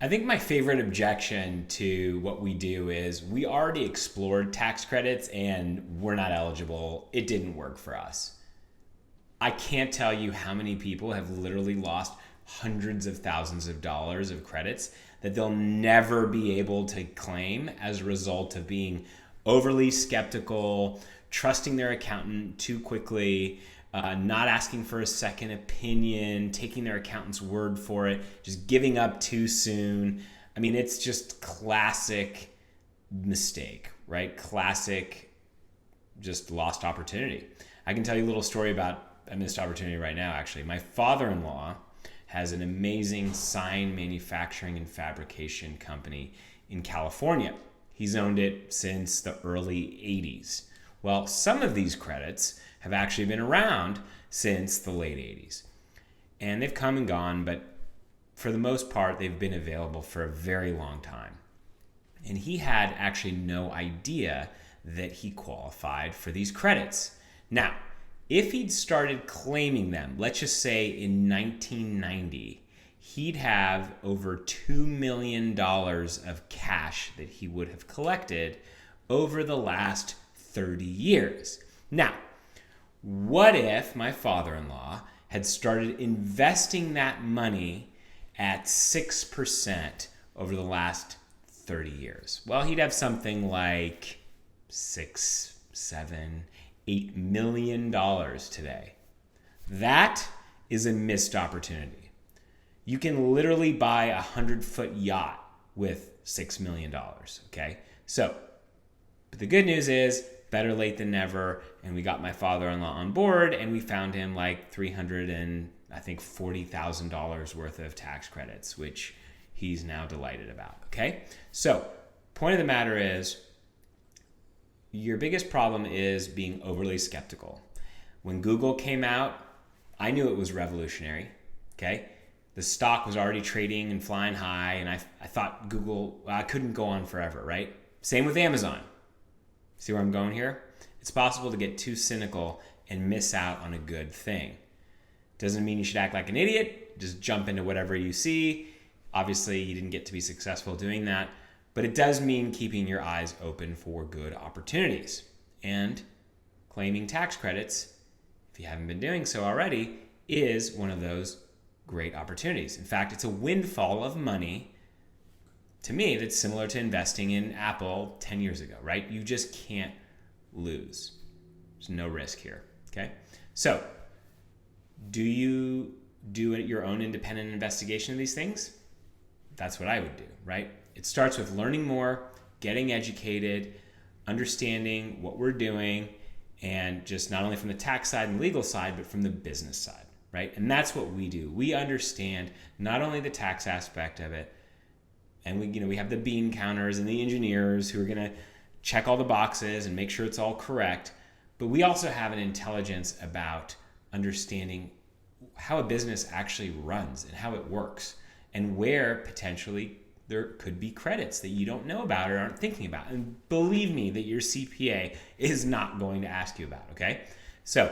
I think my favorite objection to what we do is we already explored tax credits and we're not eligible. It didn't work for us. I can't tell you how many people have literally lost hundreds of thousands of dollars of credits that they'll never be able to claim as a result of being overly skeptical, trusting their accountant too quickly, not asking for a second opinion, taking their accountant's word for it, just giving up too soon. I mean, it's just classic mistake, right? Classic, just lost opportunity. I can tell you a little story about a missed opportunity right now, actually. My father-in-law has an amazing sign manufacturing and fabrication company in California. He's owned it since the early 80s. Well, some of these credits have actually been around since the late 80s. And they've come and gone, but for the most part, they've been available for a very long time. And he had actually no idea that he qualified for these credits. Now, if he'd started claiming them, let's just say in 1990, he'd have over $2 million of cash that he would have collected over the last 30 years. Now, what if my father-in-law had started investing that money at 6% over the last 30 years? Well, he'd have something like $6, $7, $8 million today. That is a missed opportunity. You can literally buy a 100-foot yacht with $6 million, okay? So, but the good news is, better late than never, and we got my father-in-law on board, and we found him like $340,000 worth of tax credits, which he's now delighted about, okay? So, point of the matter is, your biggest problem is being overly skeptical. When Google came out, I knew it was revolutionary, okay? The stock was already trading and flying high, and I thought Google couldn't go on forever, right? Same with Amazon. See where I'm going here? It's possible to get too cynical and miss out on a good thing. Doesn't mean you should act like an idiot. Just jump into whatever you see. Obviously, you didn't get to be successful doing that, but it does mean keeping your eyes open for good opportunities. And claiming tax credits, if you haven't been doing so already, is one of those great opportunities. In fact, it's a windfall of money to me that's similar to investing in Apple 10 years ago, right? You just can't lose. There's no risk here, okay? So, do you do your own independent investigation of these things? That's what I would do, right? It starts with learning more, getting educated, understanding what we're doing, and just not only from the tax side and legal side, but from the business side, right? And that's what we do. We understand not only the tax aspect of it, and we have the bean counters and the engineers who are going to check all the boxes and make sure it's all correct, but we also have an intelligence about understanding how a business actually runs and how it works, and where potentially there could be credits that you don't know about or aren't thinking about. And believe me that your CPA is not going to ask you about, okay? So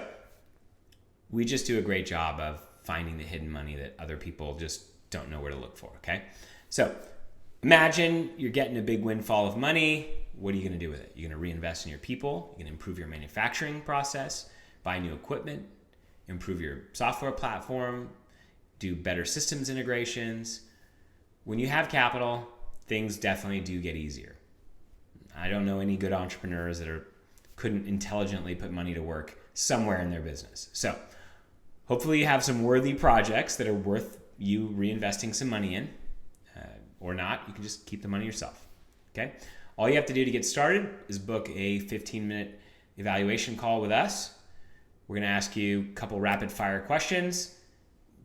we just do a great job of finding the hidden money that other people just don't know where to look for, okay? So imagine you're getting a big windfall of money. What are you going to do with it? You're going to reinvest in your people. You're going to improve your manufacturing process, buy new equipment, improve your software platform, do better systems integrations. When you have capital, things definitely do get easier. I don't know any good entrepreneurs that couldn't intelligently put money to work somewhere in their business. So hopefully you have some worthy projects that are worth you reinvesting some money in. Or not, you can just keep the money yourself, okay? All you have to do to get started is book a 15-minute evaluation call with us. We're gonna ask you a couple rapid-fire questions,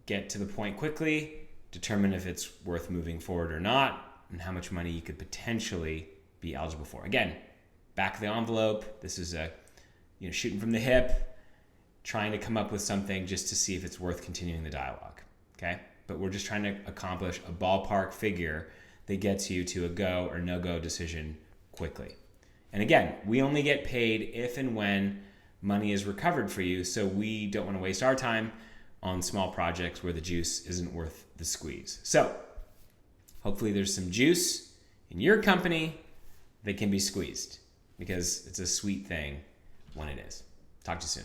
get to the point quickly, determine if it's worth moving forward or not, and how much money you could potentially be eligible for. Again, back of the envelope, this is shooting from the hip, trying to come up with something just to see if it's worth continuing the dialogue, okay? But we're just trying to accomplish a ballpark figure that gets you to a go or no-go decision quickly. And again, we only get paid if and when money is recovered for you, so we don't want to waste our time on small projects where the juice isn't worth the squeeze. So Hopefully there's some juice in your company that can be squeezed, because it's a sweet thing when it is. Talk to you soon.